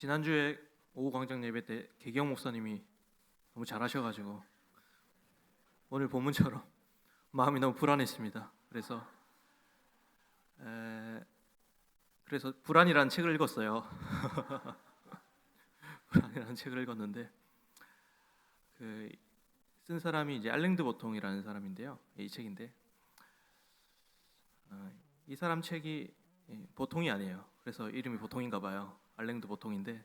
지난주에 오후 광장 예배 때 개경 목사님이 너무 잘하셔가지고 오늘 본문처럼 마음이 너무 불안했습니다. 그래서 불안이라는 책을 읽었어요. 불안이라는 책을 읽었는데 쓴 사람이 이제 알랭드 보통이라는 사람인데요. 이 책인데 이 사람 책이 보통이 아니에요. 그래서 이름이 보통인가 봐요. 알랭드 보통인데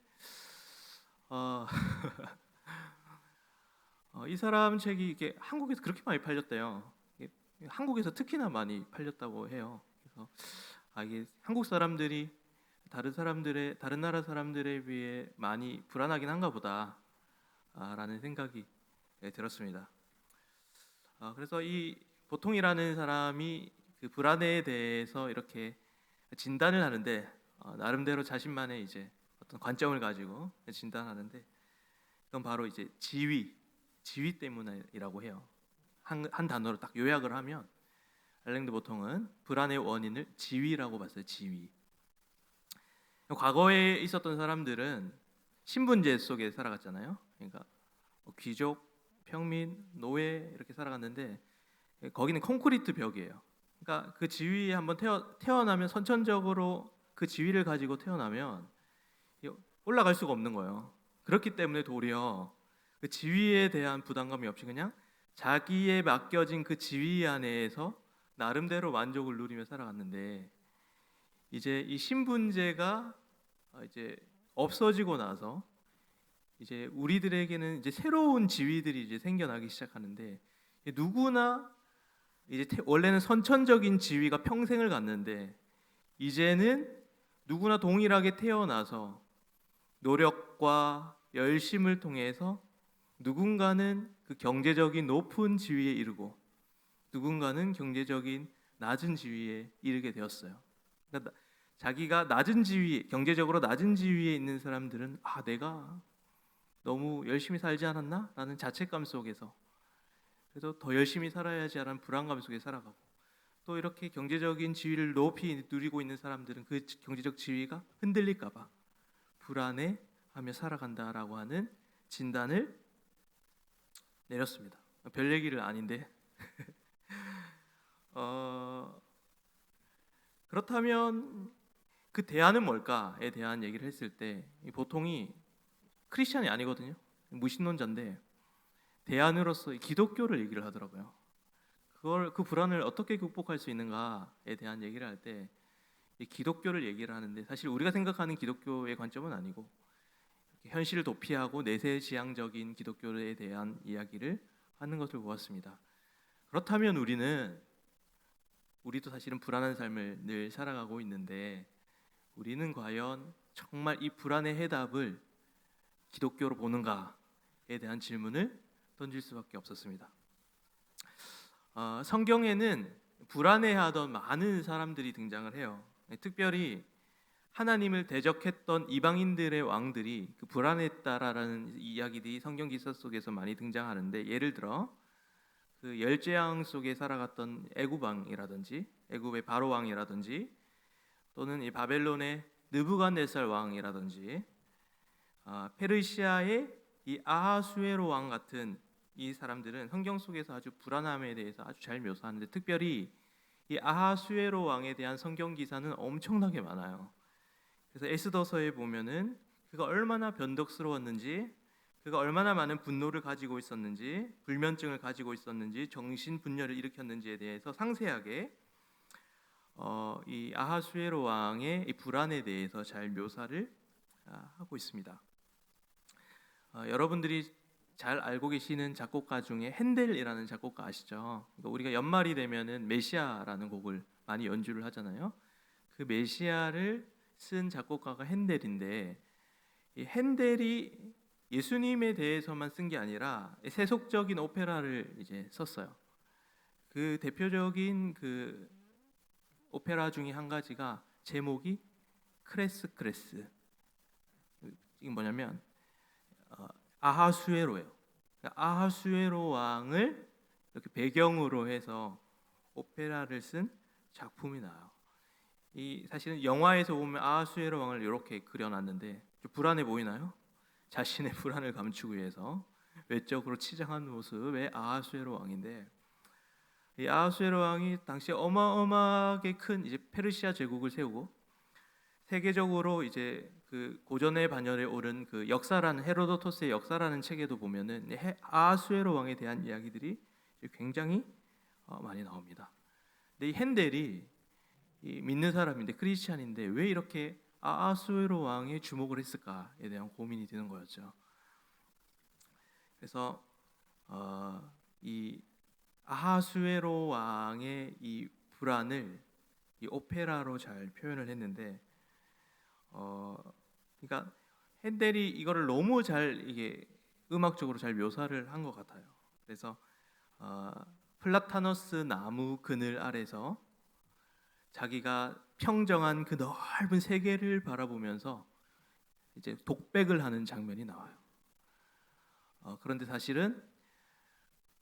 이 사람 책이 이게 한국에서 그렇게 많이 팔렸대요. 한국에서 특히나 많이 팔렸다고 해요. 그래서 이게 한국 사람들이 다른 나라 사람들에 비해 많이 불안하긴 한가 보다라는 생각이 들었습니다. 그래서 이 보통이라는 사람이 그 불안에 대해서 이렇게 진단을 하는데 나름대로 자신만의 이제 어떤 관점을 가지고 진단하는데 그건 바로 이제 지위 때문이라고 해요. 한 단어로 딱 요약을 하면 알랭드 보통은 불안의 원인을 지위라고 봤어요. 지위. 과거에 있었던 사람들은 신분제 속에 살아갔잖아요. 그러니까 귀족, 평민, 노예 이렇게 살아갔는데 거기는 콘크리트 벽이에요. 그러니까 그 지위에 한번 태어나면 선천적으로 그 지위를 가지고 태어나면 올라갈 수가 없는 거예요. 그렇기 때문에 도리어 그 지위에 대한 부담감이 없이 그냥 자기에 맡겨진 그 지위 안에서 나름대로 만족을 누리며 살아갔는데 이제 이 신분제가 이제 없어지고 나서 이제 우리들에게는 이제 새로운 지위들이 이제 생겨나기 시작하는데 누구나 이제 원래는 선천적인 지위가 평생을 갔는데 이제는 누구나 동일하게 태어나서 노력과 열심을 통해서 누군가는 그 경제적인 높은 지위에 이르고 누군가는 경제적인 낮은 지위에 이르게 되었어요. 그러니까 자기가 경제적으로 낮은 지위에 있는 사람들은 내가 너무 열심히 살지 않았나? 라는 자책감 속에서 그래서 더 열심히 살아야지라는 불안감 속에 살아가고 또 이렇게 경제적인 지위를 높이 누리고 있는 사람들은 그 경제적 지위가 흔들릴까 봐 불안해하며 살아간다라고 하는 진단을 내렸습니다. 별 얘기를 아닌데 그렇다면 그 대안은 뭘까에 대한 얘기를 했을 때 보통이 크리스찬이 아니거든요. 무신론자인데 대안으로서 기독교를 얘기를 하더라고요. 그 불안을 어떻게 극복할 수 있는가에 대한 얘기를 할 때 기독교를 얘기를 하는데 사실 우리가 생각하는 기독교의 관점은 아니고 현실을 도피하고 내세지향적인 기독교에 대한 이야기를 하는 것을 보았습니다. 그렇다면 우리도 사실은 불안한 삶을 늘 살아가고 있는데 우리는 과연 정말 이 불안의 해답을 기독교로 보는가에 대한 질문을 던질 수밖에 없었습니다. 성경에는 불안해하던 많은 사람들이 등장을 해요. 특별히 하나님을 대적했던 이방인들의 왕들이 그 불안했다라는 이야기들이 성경 기사 속에서 많이 등장하는데 예를 들어 그 열재앙 속에 살아갔던 애굽 왕이라든지 애굽의 바로 왕이라든지 또는 이 바벨론의 느부갓네살 왕이라든지 페르시아의 이 아하수에로 왕 같은 이 사람들은 성경 속에서 아주 불안함에 대해서 아주 잘 묘사하는데 특별히 이 아하수에로 왕에 대한 성경 기사는 엄청나게 많아요. 그래서 에스더서에 보면은 그가 얼마나 변덕스러웠는지, 그가 얼마나 많은 분노를 가지고 있었는지, 불면증을 가지고 있었는지, 정신분열을 일으켰는지에 대해서 상세하게 이 아하수에로 왕의 이 불안에 대해서 잘 묘사를 하고 있습니다. 여러분들이 잘 알고 계시는 작곡가 중에 핸델이라는 작곡가 아시죠? 그러니까 우리가 연말이 되면은 메시아라는 곡을 많이 연주를 하잖아요. 그 메시아를 쓴 작곡가가 핸델인데 이 핸델이 예수님에 대해서만 쓴 게 아니라 세속적인 오페라를 이제 썼어요. 그 대표적인 그 오페라 중에 한 가지가 제목이 크레스. 이게 뭐냐면 아하수에로예요. 아하수에로 왕을 이렇게 배경으로 해서 오페라를 쓴 작품이 나와요. 이 사실은 영화에서 보면 아하수에로 왕을 이렇게 그려놨는데 불안해 보이나요? 자신의 불안을 감추기 위해서 외적으로 치장한 모습의 아하수에로 왕인데, 이 아하수에로 왕이 당시 어마어마하게 큰 이제 페르시아 제국을 세우고 세계적으로 이제 그 고전의 반열에 오른 그 역사라는 헤로도토스의 역사라는 책에도 보면은 아하수에로 왕에 대한 이야기들이 굉장히 많이 나옵니다. 근데 이 핸델이 이 믿는 사람인데 크리스찬인데 왜 이렇게 아하수에로 왕에 주목을 했을까에 대한 고민이 드는 거였죠. 그래서 이 아하수에로 왕의 이 불안을 이 오페라로 잘 표현을 했는데, 그러니까 핸델이 이거를 너무 잘 이게 음악적으로 잘 묘사를 한 것 같아요. 그래서 플라타너스 나무 그늘 아래서 자기가 평정한 그 넓은 세계를 바라보면서 이제 독백을 하는 장면이 나와요. 그런데 사실은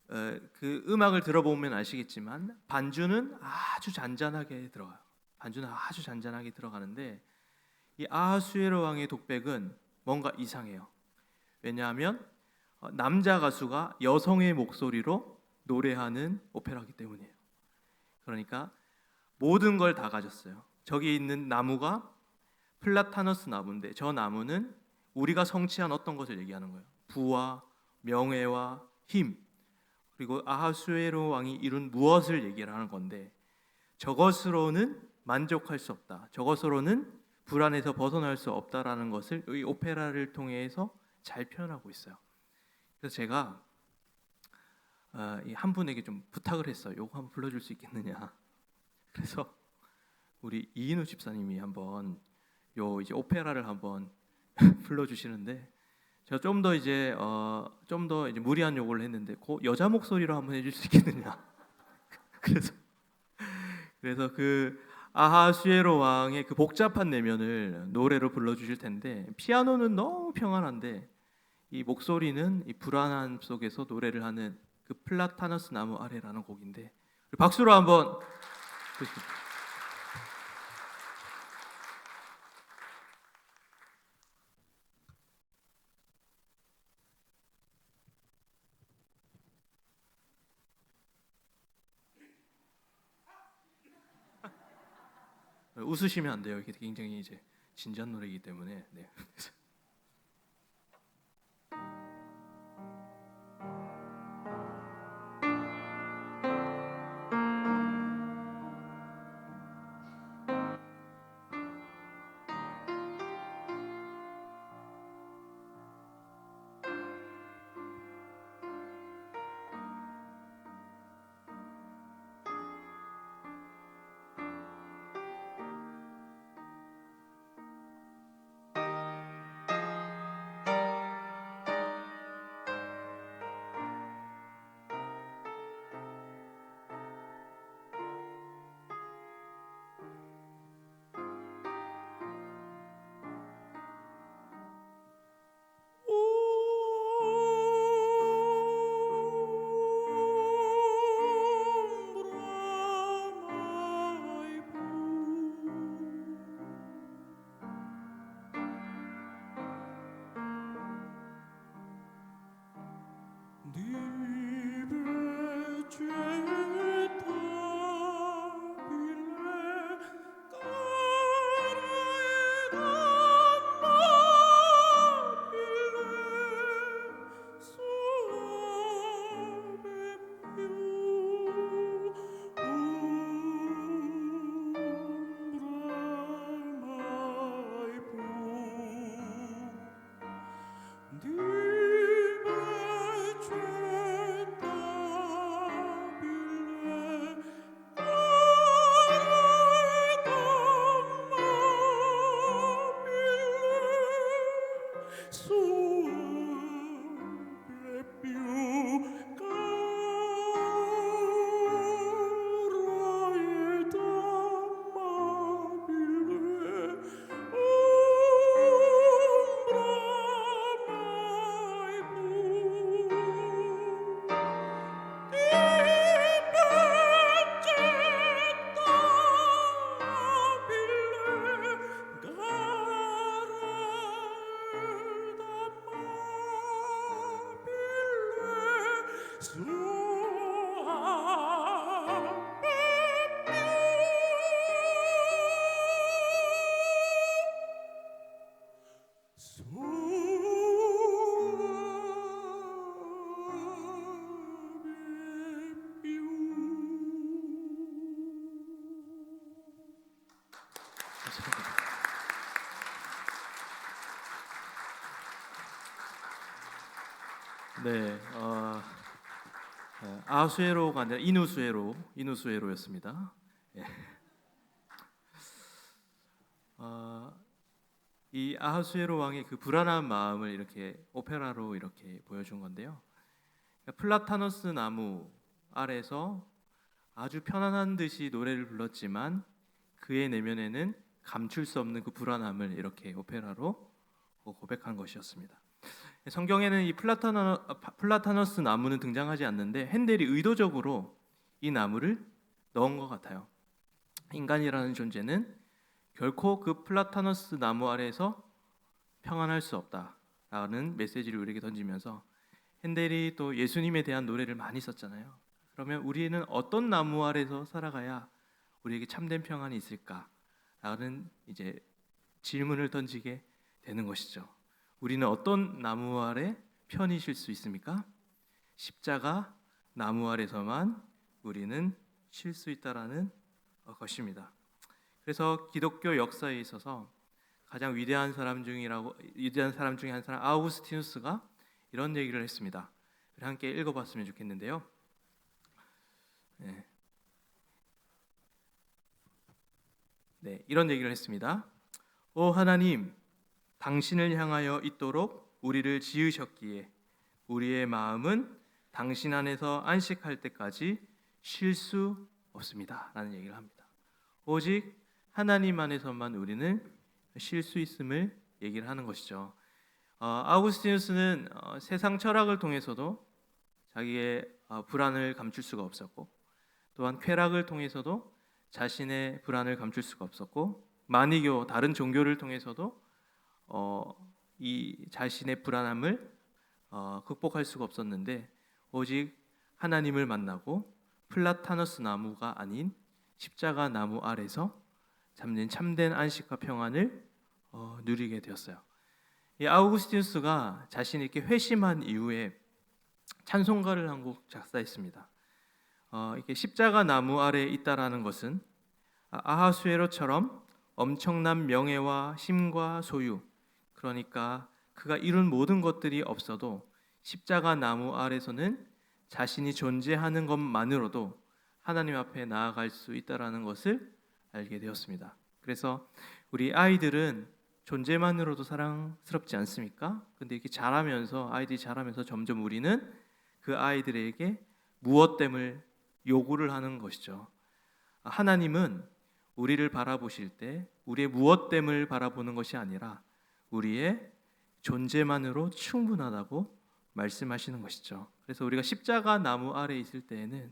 그 음악을 들어보면 아시겠지만 반주는 아주 잔잔하게 들어가요. 반주는 아주 잔잔하게 들어가는데 이 아하수에로 왕의 독백은 뭔가 이상해요. 왜냐하면 남자 가수가 여성의 목소리로 노래하는 오페라이기 때문이에요. 그러니까 모든 걸 다 가졌어요. 저기 있는 나무가 플라타너스 나무인데 저 나무는 우리가 성취한 어떤 것을 얘기하는 거예요. 부와 명예와 힘, 그리고 아하수에로 왕이 이룬 무엇을 얘기를 하는 건데, 저것으로는 만족할 수 없다, 저것으로는 불안에서 벗어날 수 없다라는 것을 이 오페라를 통해서 잘 표현하고 있어요. 그래서 제가 한 분에게 좀 부탁을 했어요. 요거 한번 불러줄 수 있겠느냐. 그래서 우리 이인우 집사님이 한번 요 이제 오페라를 한번 불러주시는데, 제가 좀 더 이제 무리한 요구를 했는데 그 여자 목소리로 한번 해줄 수 있겠느냐. 그래서 그 아하수에로 왕의 그 복잡한 내면을 노래로 불러주실 텐데, 피아노는 너무 평안한데 이 목소리는 이 불안함 속에서 노래를 하는 그 플라타너스 나무 아래라는 곡인데, 박수로 한번 듣겠습니다. 웃으시면 안 돼요. 이게 굉장히 이제 진지한 노래이기 때문에. 네. 네, 아수에로가 아니라 이누수에로였습니다. 예. 이 아하수에로 왕의 그 불안한 마음을 이렇게 오페라로 이렇게 보여준 건데요. 플라타너스 나무 아래서 아주 편안한 듯이 노래를 불렀지만 그의 내면에는 감출 수 없는 그 불안함을 이렇게 오페라로 고백한 것이었습니다. 성경에는 이 플라타너스 나무는 등장하지 않는데 핸델이 의도적으로 이 나무를 넣은 것 같아요. 인간이라는 존재는 결코 그 플라타너스 나무 아래에서 평안할 수 없다라는 메시지를 우리에게 던지면서 핸델이 또 예수님에 대한 노래를 많이 썼잖아요. 그러면 우리는 어떤 나무 아래에서 살아가야 우리에게 참된 평안이 있을까라는 이제 질문을 던지게 되는 것이죠. 우리는 어떤 나무 아래 편히 쉴 수 있습니까? 십자가 나무 아래서만 우리는 쉴 수 있다라는 것입니다. 그래서 기독교 역사에 있어서 가장 위대한 사람 중에 한 사람 아우구스티누스가 이런 얘기를 했습니다. 함께 읽어봤으면 좋겠는데요. 네, 이런 얘기를 했습니다. 오 하나님, 당신을 향하여 있도록 우리를 지으셨기에 우리의 마음은 당신 안에서 안식할 때까지 쉴 수 없습니다 라는 얘기를 합니다. 오직 하나님 안에서만 우리는 쉴 수 있음을 얘기를 하는 것이죠. 아우구스티누스는 세상 철학을 통해서도 자기의 불안을 감출 수가 없었고, 또한 쾌락을 통해서도 자신의 불안을 감출 수가 없었고, 만이교 다른 종교를 통해서도 이 자신의 불안함을 극복할 수가 없었는데 오직 하나님을 만나고 플라타너스 나무가 아닌 십자가 나무 아래서 참된 안식과 평안을 누리게 되었어요. 이 아우구스티누스가 자신이 이렇게 회심한 이후에 찬송가를 한 곡 작사했습니다. 이렇게 십자가 나무 아래에 있다라는 것은 아하수에로처럼 엄청난 명예와 힘과 소유, 그러니까 그가 이룬 모든 것들이 없어도 십자가 나무 아래서는 자신이 존재하는 것만으로도 하나님 앞에 나아갈 수 있다라는 것을 알게 되었습니다. 그래서 우리 아이들은 존재만으로도 사랑스럽지 않습니까? 근데 이렇게 아이들이 자라면서 점점 우리는 그 아이들에게 무엇됨을 요구를 하는 것이죠. 하나님은 우리를 바라보실 때 우리의 무엇됨을 바라보는 것이 아니라 우리의 존재만으로 충분하다고 말씀하시는 것이죠. 그래서 우리가 십자가 나무 아래에 있을 때에는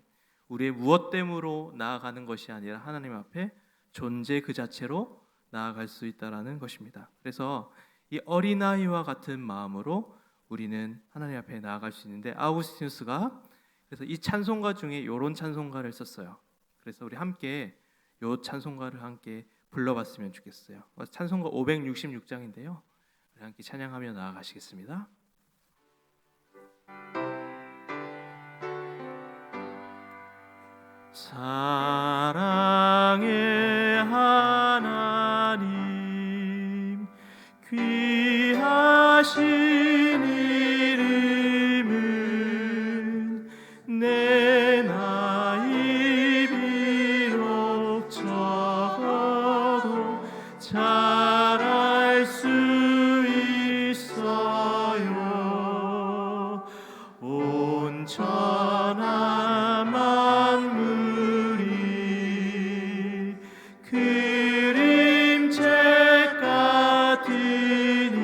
우리의 무엇됨으로 나아가는 것이 아니라 하나님 앞에 존재 그 자체로 나아갈 수 있다라는 것입니다. 그래서 이 어린아이와 같은 마음으로 우리는 하나님 앞에 나아갈 수 있는데 아우구스티누스가 그래서 이 찬송가 중에 이런 찬송가를 썼어요. 그래서 우리 함께 이 찬송가를 함께 불러봤으면 좋겠어요. 찬송가 566장인데요. 우리 함께 찬양하며 나아가시겠습니다. 사랑의 하나님 귀하신 이름은 내 나이 비록 적어도 잘할 수 있어요. 온 천하 만물이 그림책 같으니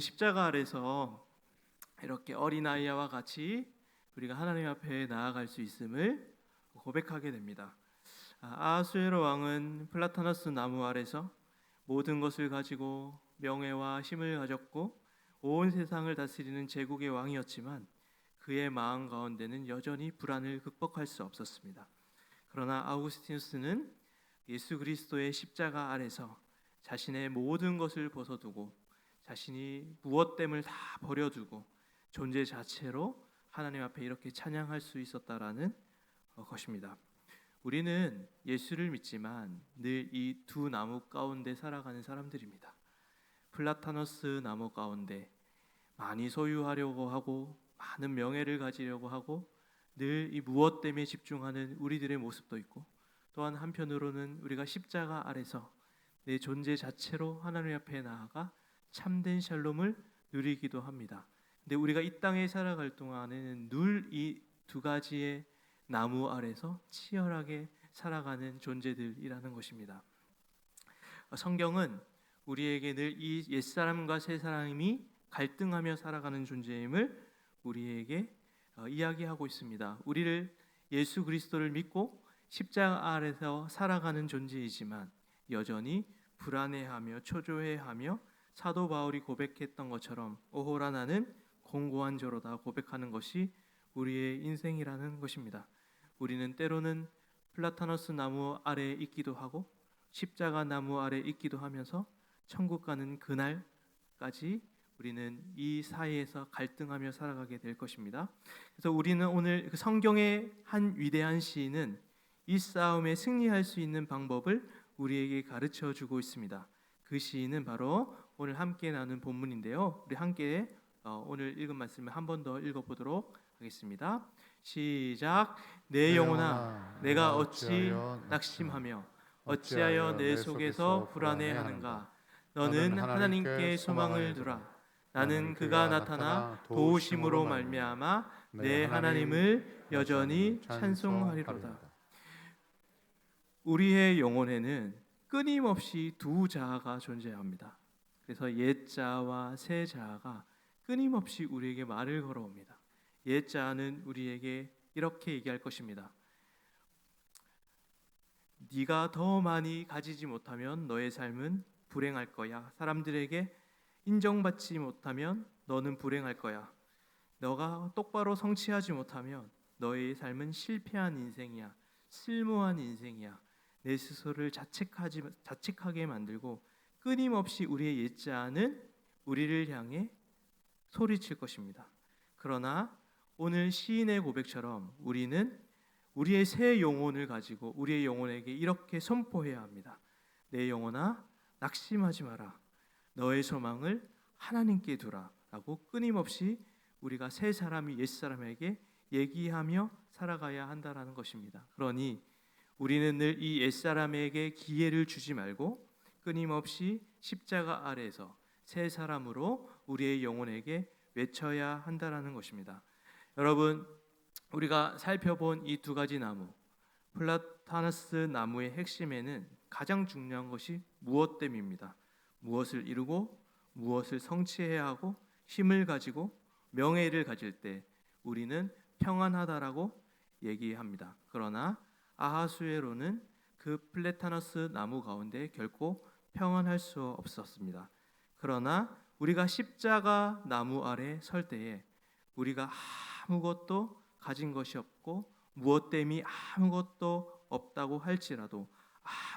십자가 아래서 이렇게 어린아이와 같이 우리가 하나님 앞에 나아갈 수 있음을 고백하게 됩니다. 아하수에로 왕은 플라타너스 나무 아래서 모든 것을 가지고 명예와 힘을 가졌고 온 세상을 다스리는 제국의 왕이었지만 그의 마음 가운데는 여전히 불안을 극복할 수 없었습니다. 그러나 아우구스티누스는 예수 그리스도의 십자가 아래서 자신의 모든 것을 벗어두고 자신이 무엇됨을 다 버려두고 존재 자체로 하나님 앞에 이렇게 찬양할 수 있었다라는 것입니다. 우리는 예수를 믿지만 늘 이 두 나무 가운데 살아가는 사람들입니다. 플라타너스 나무 가운데 많이 소유하려고 하고 많은 명예를 가지려고 하고 늘 이 무엇 때문에 집중하는 우리들의 모습도 있고, 또한 한편으로는 우리가 십자가 아래서 내 존재 자체로 하나님 앞에 나아가 참된 샬롬을 누리기도 합니다. 근데 우리가 이 땅에 살아갈 동안에는 늘 이 두 가지의 나무 아래서 치열하게 살아가는 존재들이라는 것입니다. 성경은 우리에게 늘 이 옛사람과 새사람이 갈등하며 살아가는 존재임을 우리에게 이야기하고 있습니다. 우리를 예수 그리스도를 믿고 십자가 아래서 살아가는 존재이지만 여전히 불안해하며 초조해하며 사도 바울이 고백했던 것처럼 오호라 나는 공고한 자로다 고백하는 것이 우리의 인생이라는 것입니다. 우리는 때로는 플라타너스 나무 아래에 있기도 하고 십자가 나무 아래에 있기도 하면서 천국 가는 그날까지 우리는 이 사이에서 갈등하며 살아가게 될 것입니다. 그래서 우리는 오늘 성경의 한 위대한 시인은 이 싸움에 승리할 수 있는 방법을 우리에게 가르쳐 주고 있습니다. 그 시인은 바로 오늘 함께 나눈 본문인데요. 우리 함께 오늘 읽은 말씀을 한 번 더 읽어보도록 하겠습니다. 시작. 내 영혼아 내가 어찌 낙심하며 어찌하여 내 속에서 불안해하는가. 너는 하나님께 소망을 두라. 나는 그가 나타나 도우심으로 말미암아 내 하나님을 여전히 찬송하리로다. 우리의 영혼에는 끊임없이 두 자아가 존재합니다. 그래서 옛 자아와 새 자아가 끊임없이 우리에게 말을 걸어옵니다. 옛 자아는 우리에게 이렇게 얘기할 것입니다. 네가 더 많이 가지지 못하면 너의 삶은 불행할 거야. 사람들에게 인정받지 못하면 너는 불행할 거야. 너가 똑바로 성취하지 못하면 너의 삶은 실패한 인생이야. 쓸모한 인생이야. 내 스스로를 자책하게 만들고 끊임없이 우리의 옛 자아는 우리를 향해 소리칠 것입니다. 그러나 오늘 시인의 고백처럼 우리는 우리의 새 영혼을 가지고 우리의 영혼에게 이렇게 선포해야 합니다. 내 영혼아 낙심하지 마라. 너의 소망을 하나님께 두라 라고 끊임없이 우리가 새 사람이 옛 사람에게 얘기하며 살아가야 한다라는 것입니다. 그러니 우리는 늘 이 옛 사람에게 기회를 주지 말고 끊임없이 십자가 아래에서 새 사람으로 우리의 영혼에게 외쳐야 한다라는 것입니다. 여러분, 우리가 살펴본 이 두 가지 나무, 플라타너스 나무의 핵심에는 가장 중요한 것이 무엇됨입니다. 무엇을 이루고 무엇을 성취해야 하고 힘을 가지고 명예를 가질 때 우리는 평안하다라고 얘기합니다. 그러나 아하수에로는 그 플라타너스 나무 가운데 결코 평안할 수 없었습니다. 그러나 우리가 십자가 나무 아래 설 때에 우리가 아무것도 가진 것이 없고 무엇 때문에 아무것도 없다고 할지라도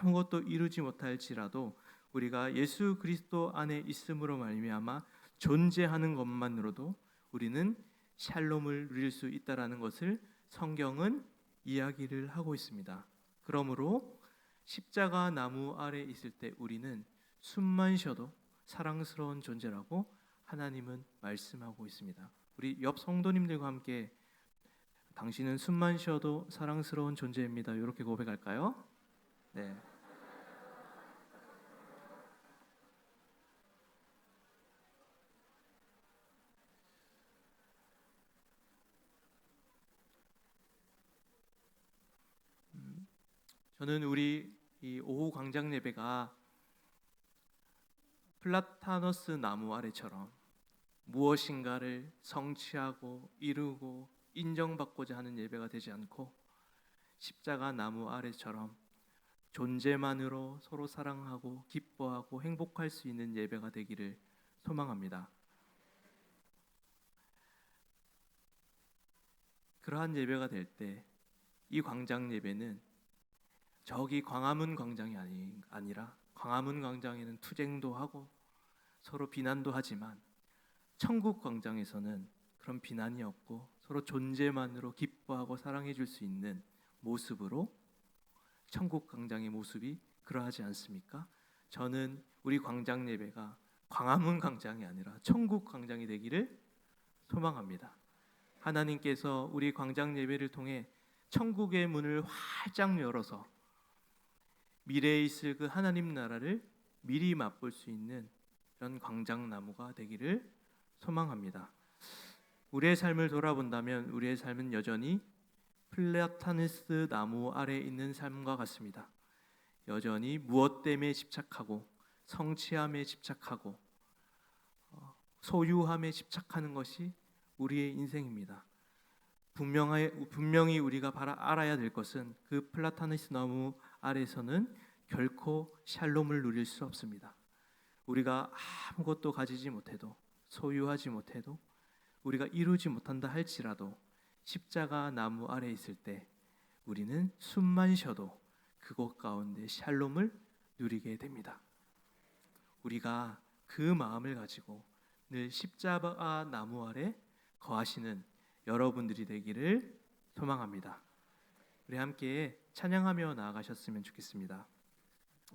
아무것도 이루지 못할지라도 우리가 예수 그리스도 안에 있음으로 말미암아 존재하는 것만으로도 우리는 샬롬을 누릴 수 있다라는 것을 성경은 이야기를 하고 있습니다. 그러므로 십자가 나무 아래 있을 때 우리는 숨만 쉬어도 사랑스러운 존재라고 하나님은 말씀하고 있습니다. 우리 옆 성도님들과 함께 당신은 숨만 쉬어도 사랑스러운 존재입니다. 이렇게 고백할까요? 네. 저는 우리 이 오후 광장 예배가 플라타너스 나무 아래처럼 무엇인가를 성취하고 이루고 인정받고자 하는 예배가 되지 않고 십자가 나무 아래처럼 존재만으로 서로 사랑하고 기뻐하고 행복할 수 있는 예배가 되기를 소망합니다. 그러한 예배가 될 때 이 광장 예배는 저기 광화문 광장이 아니라 광화문 광장에는 투쟁도 하고 서로 비난도 하지만 천국 광장에서는 그런 비난이 없고 서로 존재만으로 기뻐하고 사랑해 줄 수 있는 모습으로 천국 광장의 모습이 그러하지 않습니까? 저는 우리 광장 예배가 광화문 광장이 아니라 천국 광장이 되기를 소망합니다. 하나님께서 우리 광장 예배를 통해 천국의 문을 활짝 열어서 미래에 있을 그 하나님 나라를 미리 맛볼 수 있는 그런 광장 나무가 되기를 소망합니다. 우리의 삶을 돌아본다면 우리의 삶은 여전히 플라타니스 나무 아래 있는 삶과 같습니다. 여전히 무엇 때문에 집착하고 성취함에 집착하고 소유함에 집착하는 것이 우리의 인생입니다. 분명히 우리가 알아야 될 것은 그 플라타니스 나무 아래서는 결코 샬롬을 누릴 수 없습니다. 우리가 아무것도 가지지 못해도 소유하지 못해도 우리가 이루지 못한다 할지라도 십자가 나무 아래 있을 때 우리는 숨만 쉬어도 그곳 가운데 샬롬을 누리게 됩니다. 우리가 그 마음을 가지고 늘 십자가 나무 아래 거하시는 여러분들이 되기를 소망합니다. 우리 함께 찬양하며 나아가셨으면 좋겠습니다.